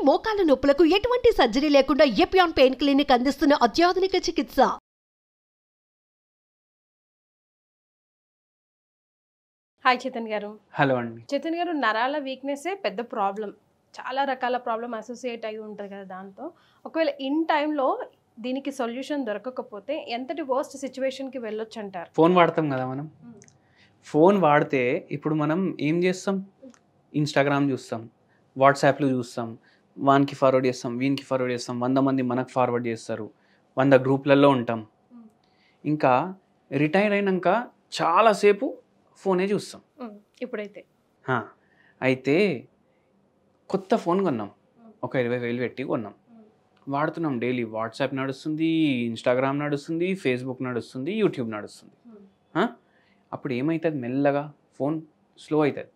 మోకాల నొప్పులకు ఎటువంటి సర్జరీ లేకుండా ఎపియాన్ పెయిన్ క్లినిక్ అందిస్తున్న అత్యాధునిక చికిత్స. హాయ్ చేతన్ గారు. హలో అండి. చేతన్ గారు, నరాల వీక్నెస్ పెద్ద ప్రాబ్లం, చాలా రకాల ప్రాబ్లం అసోసియేట్ అయి ఉంటుంది కదా దాంతో. ఒకవేళ ఇన్ టైంలో దీనికి సొల్యూషన్ దొరకకపోతే ఎంతటి వర్స్ట్ సిచ్యువేషన్కి వెళ్ళొచ్చు అంటారు? ఫోన్ వాడతాం కదా మనం. ఫోన్ వాడితే ఇప్పుడు మనం ఏం చేస్తాం? ఇన్స్టాగ్రామ్ చూస్తాం, వాట్సాప్లో చూస్తాం, వానికి ఫార్వర్డ్ చేస్తాం, వీనికి ఫార్వర్డ్ చేస్తాం, 100 మంది మనకు ఫార్వర్డ్ చేస్తారు, 100 గ్రూప్లలో ఉంటాం. ఇంకా రిటైర్ అయినాక చాలాసేపు ఫోనే చూస్తాం. ఇప్పుడైతే అయితే కొత్త ఫోన్ కొన్నాం, ఒక 20,000 పెట్టి కొన్నాం, వాడుతున్నాం. డైలీ వాట్సాప్ నడుస్తుంది, ఇన్స్టాగ్రామ్ నడుస్తుంది, ఫేస్బుక్ నడుస్తుంది, యూట్యూబ్ నడుస్తుంది. అప్పుడు ఏమవుతుంది? మెల్లగా ఫోన్ స్లో అవుతుంది.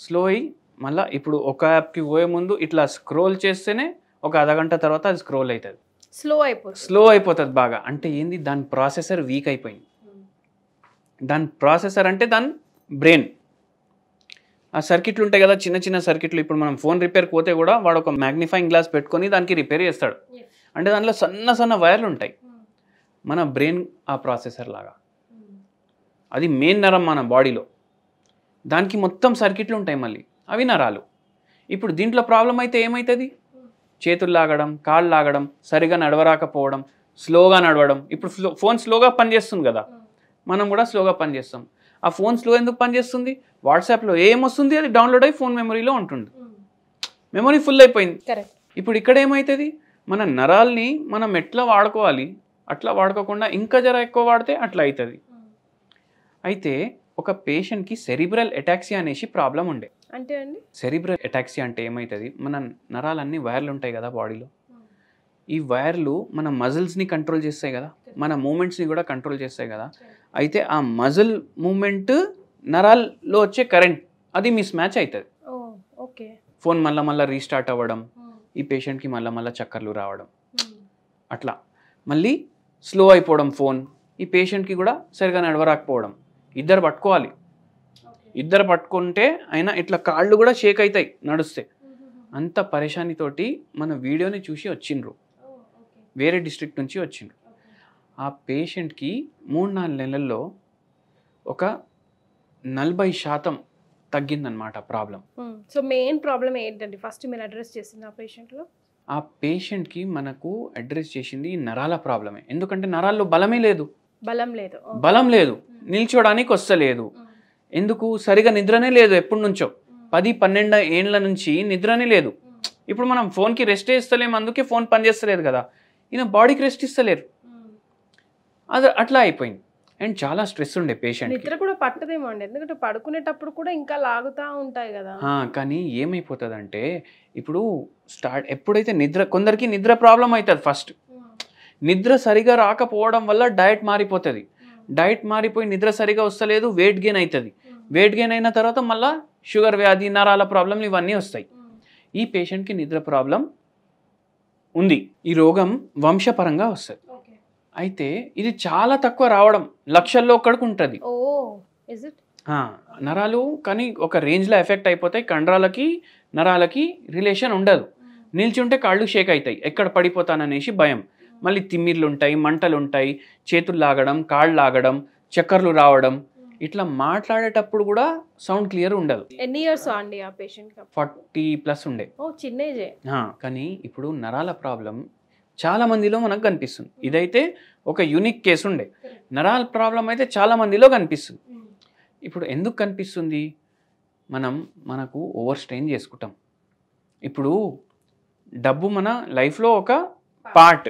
స్లో అయ్యి మళ్ళీ ఇప్పుడు ఒక యాప్కి పోయే ముందు ఇట్లా స్క్రోల్ చేస్తేనే ఒక అరగంట తర్వాత అది స్క్రోల్ అవుతుంది, స్లో అయిపోతుంది బాగా. అంటే ఏంది? దాని ప్రాసెసర్ వీక్ అయిపోయింది. దాని ప్రాసెసర్ అంటే దాని బ్రెయిన్. ఆ సర్కిట్లు ఉంటాయి కదా, చిన్న చిన్న సర్కిట్లు. ఇప్పుడు మనం ఫోన్ రిపేర్కి పోతే కూడా వాడు ఒక మ్యాగ్నిఫైయింగ్ గ్లాస్ పెట్టుకొని దానికి రిపేర్ చేస్తాడు. అంటే దాంట్లో సన్న సన్న వైర్లు ఉంటాయి. మన బ్రెయిన్ ఆ ప్రాసెసర్ లాగా, అది మెయిన్ నరం మన బాడీలో. దానికి మొత్తం సర్కిట్లు ఉంటాయి, మళ్ళీ అవి నరాలు. ఇప్పుడు దీంట్లో ప్రాబ్లం అయితే ఏమవుతుంది? చేతులు లాగడం, కాళ్ళు లాగడం, సరిగా నడవరాకపోవడం, స్లోగా నడవడం. ఇప్పుడు ఫోన్ స్లోగా పనిచేస్తుంది కదా, మనం కూడా స్లోగా పనిచేస్తాం. ఆ ఫోన్ స్లో ఎందుకు పనిచేస్తుంది? వాట్సాప్లో ఏమొస్తుంది అది డౌన్లోడ్ అయ్యి ఫోన్ మెమరీలో ఉంటుంది, మెమరీ ఫుల్ అయిపోయింది. ఇప్పుడు ఇక్కడ ఏమవుతుంది? మన నరాల్ని మనం ఎట్లా వాడుకోవాలి అట్లా వాడుకోకుండా ఇంకా జర ఎక్కువ వాడితే అట్లా అవుతుంది. అయితే ఒక పేషెంట్కి సెరిబ్రల్ అటాక్సియా అనేసి ప్రాబ్లం ఉండే. అంటే అండి, సెరిబ్రల్ అటాక్సియా అంటే ఏమవుతుంది? మన నరాలన్నీ వైర్లు ఉంటాయి కదా బాడీలో, ఈ వైర్లు మన మజిల్స్ని కంట్రోల్ చేస్తాయి కదా, మన మూమెంట్స్ని కూడా కంట్రోల్ చేస్తాయి కదా. అయితే ఆ మజిల్ మూమెంట్ నరాల్లో వచ్చే కరెంట్ అది మిస్ మ్యాచ్ అవుతుంది. ఫోన్ మళ్ళీ రీస్టార్ట్ అవ్వడం, ఈ పేషెంట్కి మళ్ళీ చక్కర్లు రావడం, అట్లా మళ్ళీ స్లో అయిపోవడం ఫోన్. ఈ పేషెంట్కి కూడా సరిగా నడవరాకపోవడం. ఇద్దరు పట్టుకోవాలి, ఇద్దరు పట్టుకుంటే అయినా ఇట్లా కాళ్ళు కూడా షేక్ అవుతాయి నడుస్తే. అంత పరేషానితోటి మన వీడియోని చూసి వచ్చిండ్రు, వేరే డిస్ట్రిక్ట్ నుంచి వచ్చిండ్రు. ఆ పేషెంట్కి 3-4 నెలల్లో ఒక 40% తగ్గిందనమాట ప్రాబ్లం. సో మెయిన్ ప్రాబ్లం ఏంటండి ఫస్ట్ మీరు అడ్రస్ చేసింది ఆ పేషెంట్లో? ఆ పేషెంట్కి మనకు అడ్రస్ చేసింది నరాల ప్రాబ్లమే. ఎందుకంటే నరాల్లో బలం లేదు, నిల్చోడానికి వస్తలేదు. ఎందుకు? సరిగా నిద్రనే లేదు. ఎప్పటి నుంచో 10-12 ఏళ్ళ నుంచి నిద్రనే లేదు. ఇప్పుడు మనం ఫోన్కి రెస్ట్ ఇస్తలేము, అందుకే ఫోన్ పనిచేస్తలేదు కదా. ఈయన బాడీకి రెస్ట్ ఇస్తలేరు, అది అట్లా అయిపోయింది. అండ్ చాలా స్ట్రెస్ ఉండే పేషెంట్. నిద్ర కూడా పట్టదేమో అండి, ఎందుకంటే పడుకునేటప్పుడు కూడా ఇంకా లాగుతూ ఉంటాయి కదా. కానీ ఏమైపోతుంది అంటే ఇప్పుడు ఎప్పుడైతే కొందరికి నిద్ర ప్రాబ్లం అవుతుంది. ఫస్ట్ నిద్ర సరిగా రాకపోవడం వల్ల డయట్ మారిపోతుంది. డయట్ మారిపోయి నిద్ర సరిగా వస్తలేదు, వెయిట్ గెయిన్ అవుతుంది. వెయిట్ గెయిన్ అయిన తర్వాత మళ్ళీ షుగర్ వ్యాధి, నరాల ప్రాబ్లంలు ఇవన్నీ వస్తాయి. ఈ పేషెంట్కి నిద్ర ప్రాబ్లం ఉంది. ఈ రోగం వంశపరంగా వస్తుంది. అయితే ఇది చాలా తక్కువ రావడం, లక్షల్లో ఒక్కడికి ఉంటుంది నరాలు. కానీ ఒక రేంజ్లో ఎఫెక్ట్ అయిపోతాయి. కండరాలకి నరాలకి రిలేషన్ ఉండదు. నిల్చుంటే కాళ్ళు షేక్ అవుతాయి, ఎక్కడ పడిపోతాననేసి భయం. మళ్ళీ తిమ్మిర్లు ఉంటాయి, మంటలు ఉంటాయి, చేతులు లాగడం, కాళ్ళు లాగడం, చక్కర్లు రావడం. ఇట్లా మాట్లాడేటప్పుడు కూడా సౌండ్ క్లియర్ ఉండదు. ఎన్ని ఇయర్స్ అండి ఆ పేషెంట్? 40+ ఉండే. చిన్న ఏజే. కానీ ఇప్పుడు నరాల ప్రాబ్లం చాలా మందిలో మనకు కనిపిస్తుంది. ఇదైతే ఒక యూనిక్ కేసు ఉండే. నరాల ప్రాబ్లం అయితే చాలా మందిలో కనిపిస్తుంది. ఇప్పుడు ఎందుకు కనిపిస్తుంది? మనకు ఓవర్ స్ట్రెయిన్ చేసుకుంటాం. ఇప్పుడు డబ్బు మన లైఫ్లో ఒక పార్ట్,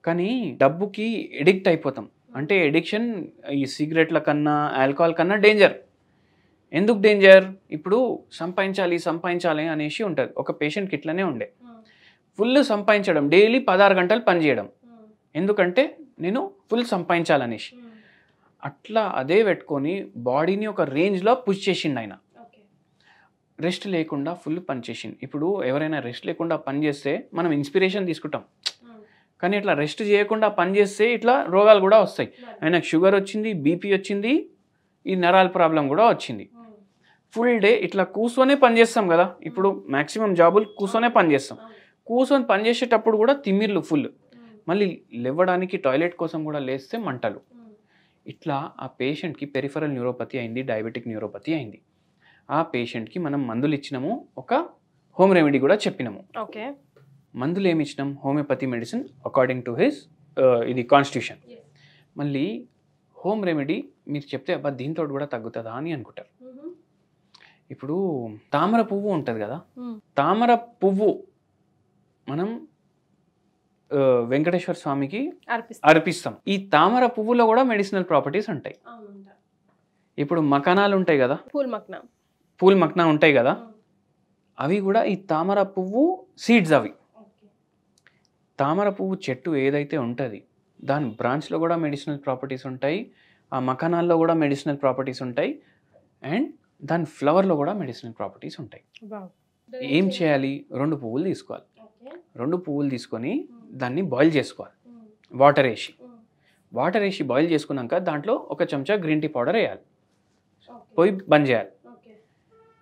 కానీ డబ్బుకి ఎడిక్ట్ అయిపోతాం. అంటే ఎడిక్షన్ ఈ సిగరెట్ల కన్నా ఆల్కహాల్ కన్నా డేంజర్. ఎందుకు డేంజర్? ఇప్పుడు సంపాదించాలి అనేసి ఉంటుంది. ఒక పేషెంట్కి ఇట్లనే ఉండే, ఫుల్ సంపాదించడం, డైలీ 16 గంటలు పనిచేయడం. ఎందుకంటే నేను ఫుల్ సంపాదించాలనేసి. అట్లా అదే పెట్టుకొని బాడీని ఒక రేంజ్లో పుష్ చేసిండు ఆయన. రెస్ట్ లేకుండా ఫుల్ పని చేసిండు. ఇప్పుడు ఎవరైనా రెస్ట్ లేకుండా పని చేస్తే మనం ఇన్స్పిరేషన్ తీసుకుంటాం, కానీ ఇట్లా రెస్ట్ చేయకుండా పని చేస్తే ఇట్లా రోగాలు కూడా వస్తాయి. ఆయనకు షుగర్ వచ్చింది, బీపీ వచ్చింది, ఈ నరాల ప్రాబ్లం కూడా వచ్చింది. ఫుల్ డే ఇట్లా కూర్చొనే పని చేస్తాం కదా, ఇప్పుడు మ్యాక్సిమం జాబులు కూర్చొనే పని చేస్తాం. కూర్చొని పని చేసేటప్పుడు కూడా తిమ్మిర్లు ఫుల్, మళ్ళీ లేవడానికి టాయిలెట్ కోసం కూడా లేస్తే మంటలు. ఇట్లా ఆ పేషెంట్కి పెరిఫరల్ న్యూరోపతి అయింది, డయాబెటిక్ న్యూరోపతి అయింది. ఆ పేషెంట్కి మనం మందులు ఇచ్చినాము, ఒక హోమ్ రెమెడీ కూడా చెప్పినాము. ఓకే, మందులు ఏమి ఇచ్చినాం? Homeopathy medicine according to his ఇది కాన్స్టిట్యూషన్. మళ్ళీ హోమ్ రెమెడీ మీరు చెప్తే అబ్బా దీంతో కూడా తగ్గుతుందా అని అనుకుంటారు. ఇప్పుడు తామర పువ్వు ఉంటుంది కదా, తామర పువ్వు మనం వెంకటేశ్వర స్వామికి అర్పిస్తాం. ఈ తామర పువ్వులో కూడా మెడిసినల్ ప్రాపర్టీస్ ఉంటాయి. ఇప్పుడు మకనాలు ఉంటాయి కదా, పూల్ మక్నా ఉంటాయి కదా, అవి కూడా ఈ తామర పువ్వు సీడ్స్. అవి తామర పువ్వు చెట్టు ఏదైతే ఉంటుంది దాని బ్రాంచ్లో కూడా మెడిసినల్ ప్రాపర్టీస్ ఉంటాయి, ఆ మకనాల్లో కూడా మెడిసినల్ ప్రాపర్టీస్ ఉంటాయి, అండ్ దాని ఫ్లవర్లో కూడా మెడిసినల్ ప్రాపర్టీస్ ఉంటాయి. ఏం చేయాలి? 2 పువ్వులు తీసుకోవాలి. 2 పువ్వులు తీసుకొని దాన్ని బాయిల్ చేసుకోవాలి, వాటర్ వేసి బాయిల్ చేసుకున్నాక దాంట్లో 1 చెంచా గ్రీన్ టీ పౌడర్ వేయాలి, పోయి బంద్ చేయాలి.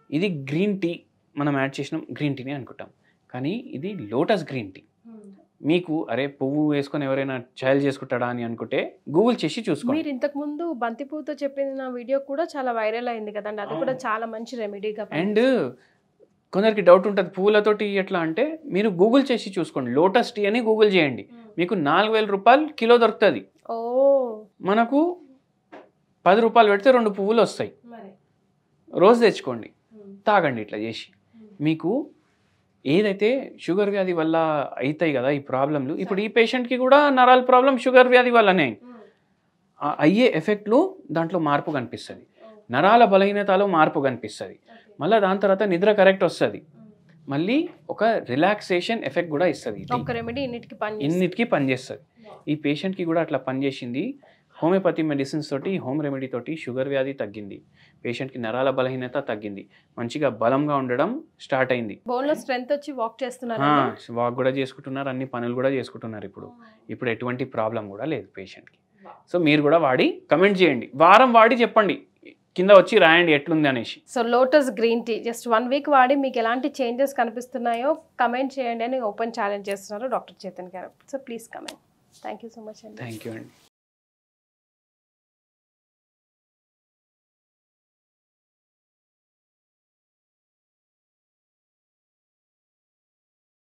ఇది గ్రీన్ టీ మనం యాడ్ చేసినాం, గ్రీన్ టీని అనుకుంటాం, కానీ ఇది లోటస్ గ్రీన్ టీ. మీకు అరే పువ్వు వేసుకొని ఎవరైనా చాయలు చేసుకుంటాడా అని అనుకుంటే గూగుల్ చేసి చూసుకోండి. మీరు ఇంతకు ముందు బంతి పువ్వుతో చెప్పిన వీడియో కూడా చాలా వైరల్ అయింది కదండి, అది కూడా చాలా మంచి రెమెడీగా. అండ్ కొందరికి డౌట్ ఉంటుంది పువ్వులతో టీ ఎట్లా అంటే, మీరు గూగుల్ చేసి చూసుకోండి, లోటస్ టీ అని గూగుల్ చేయండి, మీకు 4000 రూపాయలు కిలో దొరుకుతుంది. మనకు 10 రూపాయలు పెడితే 2 పువ్వులు వస్తాయి. రోజు తెచ్చుకోండి, తాగండి ఇట్లా చేసి. మీకు ఏదైతే షుగర్ వ్యాధి వల్ల అవుతాయి కదా ఈ ప్రాబ్లంలు, ఇప్పుడు ఈ పేషెంట్కి కూడా నరాల ప్రాబ్లం షుగర్ వ్యాధి వల్లనే అయ్యే ఎఫెక్ట్లు దాంట్లో మార్పు కనిపిస్తుంది, నరాల బలహీనతలో మార్పు కనిపిస్తుంది, మళ్ళీ దాని తర్వాత నిద్ర కరెక్ట్ వస్తుంది, మళ్ళీ ఒక రిలాక్సేషన్ ఎఫెక్ట్ కూడా ఇస్తుంది. ఇన్నిటికీ పనిచేస్తుంది. ఈ పేషెంట్కి కూడా అట్లా పనిచేసింది. హోమియోపతి మెడిసిన్స్ తోటి, హోమ్ రెమెడీ తోటి షుగర్ వ్యాధి తగ్గింది, పేషెంట్కి నరాల బలహీనత తగ్గింది, మంచిగా బలంగా ఉండడం స్టార్ట్ అయింది. వాక్ కూడా చేసుకుంటున్నారు, అన్ని పనులు కూడా చేసుకుంటున్నారు. ఇప్పుడు ఎటువంటి ప్రాబ్లం కూడా లేదు పేషెంట్కి. సో మీరు కూడా వాడి కమెంట్ చేయండి, వారం వాడి చెప్పండి, కింద వచ్చి రాయండి ఎట్లుంది అనేసి. So lotus green tea just 1 week వాడి మీకు ఎలాంటి చేంజెస్ కనిపిస్తున్నాయో కమెంట్ చేయండి అని ఓపెన్ ఛాలెంజ్ చేస్తున్నారు డాక్టర్ చేతన్ గారు. So please comment. Thank you so much అండి. థ్యాంక్ యూ అండి.